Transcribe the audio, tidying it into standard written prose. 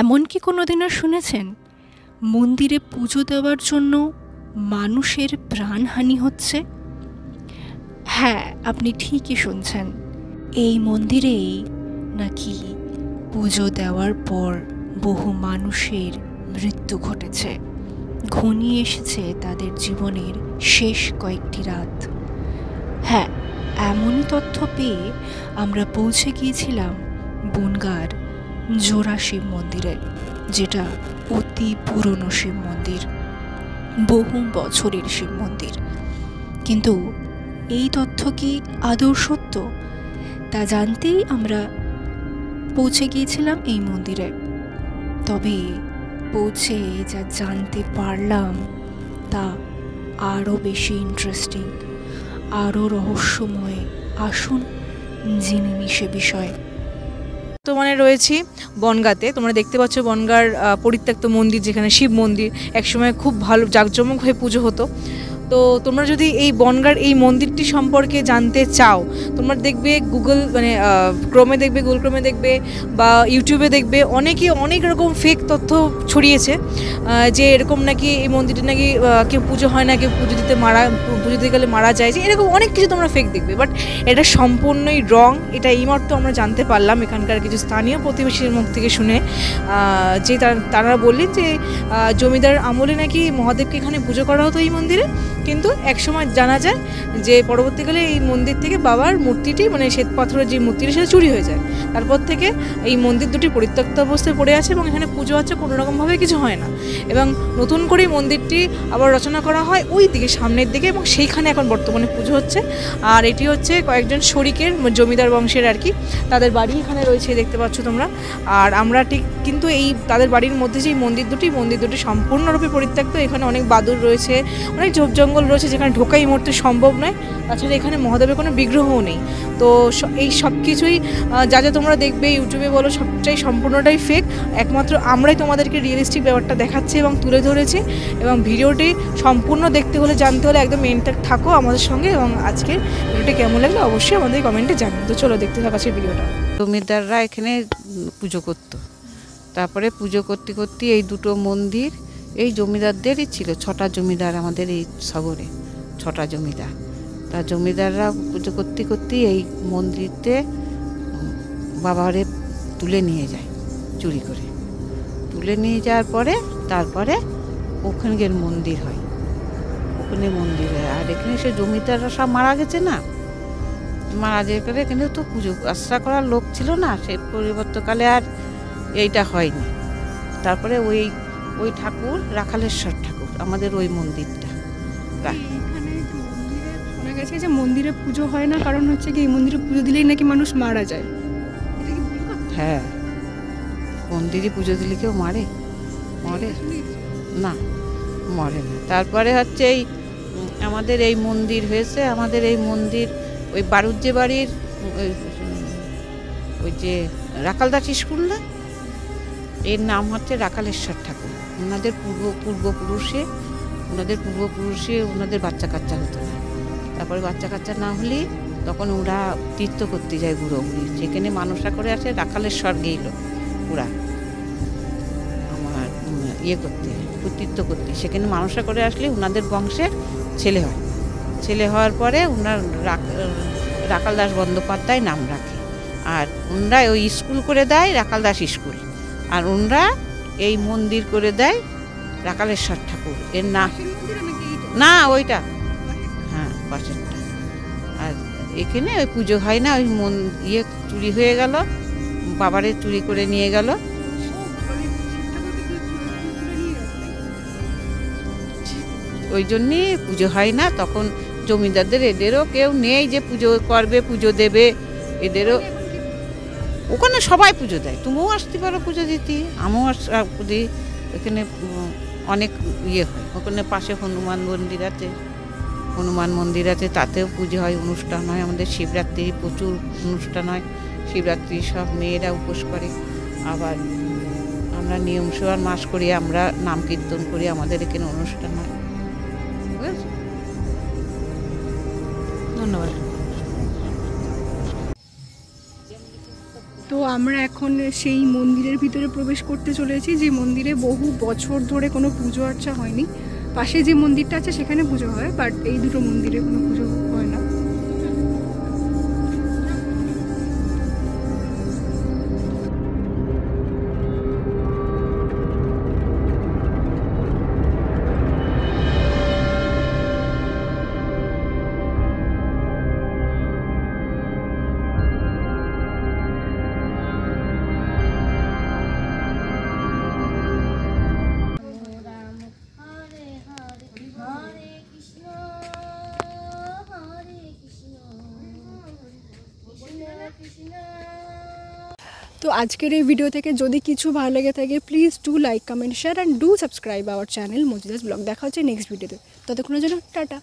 এমন কি কোনোদিনও শুনেছেন মন্দিরে পুজো দেওয়ার জন্য মানুষের প্রাণহানি হচ্ছে? হ্যাঁ, আপনি ঠিকই শুনছেন। এই মন্দিরেই নাকি পুজো দেওয়ার পর বহু মানুষের মৃত্যু ঘটেছে, ঘনিয়ে এসেছে তাদের জীবনের শেষ কয়েকটি রাত। হ্যাঁ, এমনই তথ্য পেয়ে আমরা পৌঁছে গিয়েছিলাম বনগাঁর জোড়া শিব মন্দিরে, যেটা অতি পুরনো শিব মন্দির, বহু বছরের শিব মন্দির। কিন্তু এই তথ্য কি আদৌ সত্য তা জানতেই আমরা পৌঁছে গিয়েছিলাম এই মন্দিরে। তবে পৌঁছে যা জানতে পারলাম তা আরও বেশি ইন্টারেস্টিং, আরও রহস্যময়। আসুন জেনে নিই সে বিষয়ে। বর্তমানে রয়েছি বনগাঁতে। তোমরা দেখতে পাচ্ছ বনগাঁর পরিত্যক্ত মন্দির, যেখানে শিব মন্দির একসময় খুব ভালো জাঁকজমক হয়ে পুজো হতো। তো তোমরা যদি এই বনগাঁর এই মন্দিরটি সম্পর্কে জানতে চাও, তোমরা দেখবে গুগল ক্রোমে দেখবে, গুগল ক্রোমে দেখবে বা ইউটিউবে দেখবে, অনেকে অনেক রকম ফেক তথ্য ছড়িয়েছে যে এরকম নাকি এই মন্দিরটা নাকি কেউ পুজো হয় না, কেউ পুজো দিতে গেলে মারা যায়, যে এরকম অনেক কিছু তোমরা ফেক দেখবে। বাট এটা সম্পূর্ণই রং। এটা এইমাত্র আমরা জানতে পারলাম এখানকার কিছু স্থানীয় প্রতিবেশীর মুখ থেকে শুনে, যে তারা বললেন যে জমিদার আমলে নাকি মহাদেবকে এখানে পুজো করা হতো এই মন্দিরে। কিন্তু একসময় জানা যায় যে পরবর্তীকালে এই মন্দির থেকে বাবার মূর্তিটি, মানে শ্বেত পাথরের যে মূর্তিটি, সেটা চুরি হয়ে যায়। তারপর থেকে এই মন্দির দুটি পরিত্যক্ত অবস্থায় পড়ে আছে এবং এখানে পুজো আছে কোনো রকমভাবে কিছু হয় না। এবং নতুন করেই মন্দিরটি আবার রচনা করা হয় ওই দিকে, সামনের দিকে, এবং সেইখানে এখন বর্তমানে পুজো হচ্ছে। আর এটি হচ্ছে কয়েকজন শরিকের, জমিদার বংশের আর কি, তাদের বাড়ি এখানে রয়েছে, দেখতে পাচ্ছ তোমরা। আর আমরা ঠিক কিন্তু এই তাদের বাড়ির মধ্যে যে মন্দির দুটি সম্পূর্ণরূপে পরিত্যক্ত। এখানে অনেক বাদুড় রয়েছে, অনেক ঝোপ জঙ্গল রয়েছে, যেখানে ঢোকা এই মুহূর্তে সম্ভব নয়। তাছাড়া এখানে মহাদেবের কোনো বিগ্রহও নেই। তো এই সব কিছুই যা যা তোমরা দেখবে ইউটিউবে বলো, সবটাই সম্পূর্ণটাই ফেক। একমাত্র আমরাই তোমাদেরকে রিয়েলিস্টিক ব্যাপারটা দেখাচ্ছি এবং তুলে ধরেছি। এবং ভিডিওটি সম্পূর্ণ দেখতে হলে, জানতে হলে একদম মেনটা থাকো আমাদের সঙ্গে। এবং আজকের ভিডিওটি কেমন লাগলো অবশ্যই আমাদের কমেন্টে জানান। তো চলো দেখতে থাকা সেই ভিডিওটা। জমিদাররা এখানে পুজো করতো। তারপরে পুজো করতে করতে এই দুটো মন্দির এই জমিদারদেরই ছিল। 6টা জমিদার আমাদের এই শহরে, 6টা জমিদার। তা জমিদাররা পুজো করতে করতে এই মন্দিরতে বাবারে তুলে নিয়ে যায়, চুরি করে তুলে নিয়ে যাওয়ার পরে তারপরে ওখানকার মন্দির হয়, ওখানে মন্দির হয়। আর এখানে সে জমিদাররা সব মারা গেছে না, মারা যেতে পারে। এখানে তো পুজো আশ্রা করার লোক ছিল না, সেই পরিবর্তকালে আর এইটা হয়নি। তারপরে ওই ঠাকুর রাখালেশ্বর ঠাকুর, আমাদের ওই মন্দিরটা। শোনা গেছে যে মন্দিরে পুজো হয় না, কারণ হচ্ছে কি এই মন্দিরে পুজো দিলেই নাকি মানুষ মারা যায়। হ্যাঁ, মন্দিরে পুজো দিলে কেউ মরে না, মরে না। তারপরে হচ্ছে এই আমাদের এই মন্দির হয়েছে, আমাদের এই মন্দির ওই বারুজ্জে বাড়ির ওই যে রাখালদাস স্কুল না, এর নাম হচ্ছে রাখালেশ্বর ঠাকুর। ওনাদের পূর্বপুরুষে ওনাদের বাচ্চা কাচ্চা হতো না। তারপরে বাচ্চা কাচ্চা না হলে তখন ওরা তীর্থ করতে যায় বুড়ো বুড়ি, সেখানে মানুষরা করে আসে। রাখালেশ্বর গেল ওরা আমার করতে, তীর্থ করতে, সেখানে মানুষরা করে আসলে ওনাদের বংশের ছেলে হয়। ছেলে হওয়ার পরে ওনার রাখালদাস বন্দ্যোপাধ্যায় নাম রাখে। আর ওনারা ওই স্কুল করে দেয় রাখালদাস স্কুল, আর ওনারা এই মন্দির করে দেয় রাখালেশ্বর ঠাকুর। এর না ওইটা, হ্যাঁ পাশেরটা। আর এখানে ওই পুজো হয় না, ওই চুরি হয়ে গেল, বাবারে চুরি করে নিয়ে গেল। ওই জন্যে পুজো হয় না। তখন জমিদারদের এদেরও কেউ নেই যে পুজো করবে, পুজো দেবে। এদেরও ওখানে সবাই পুজো দেয়, তুমিও আসতে পারো পুজো দিতে, আমিও দিই। ওখানে অনেক হয়। ওখানে পাশে হনুমান মন্দির আছে, তাতেও পুজো হয়, অনুষ্ঠান হয়। আমাদের শিবরাত্রি প্রচুর অনুষ্ঠান হয়। শিবরাত্রি সব মেয়েরা উপোস করে। আবার আমরা নিয়ম সোয়ার মাস করি, আমরা নাম কীর্তন করি, আমাদের এখানে অনুষ্ঠান হয়। ধন্যবাদ। তো আমরা এখন সেই মন্দিরের ভিতরে প্রবেশ করতে চলেছি, যে মন্দিরে বহু বছর ধরে কোনো পুজো আর্চা হয়নি। পাশে যে মন্দিরটা আছে সেখানে পুজো হয়, বাট এই দুটো মন্দিরে কোনো পুজো হয় না। তো আজকের এই ভিডিও থেকে যদি কিছু ভালো লেগে থাকে, please do like, comment, share and do subscribe our channel Majidas blog. দেখা হচ্ছে নেক্সট ভিডিওতে, ততক্ষণের জন্য টাটা।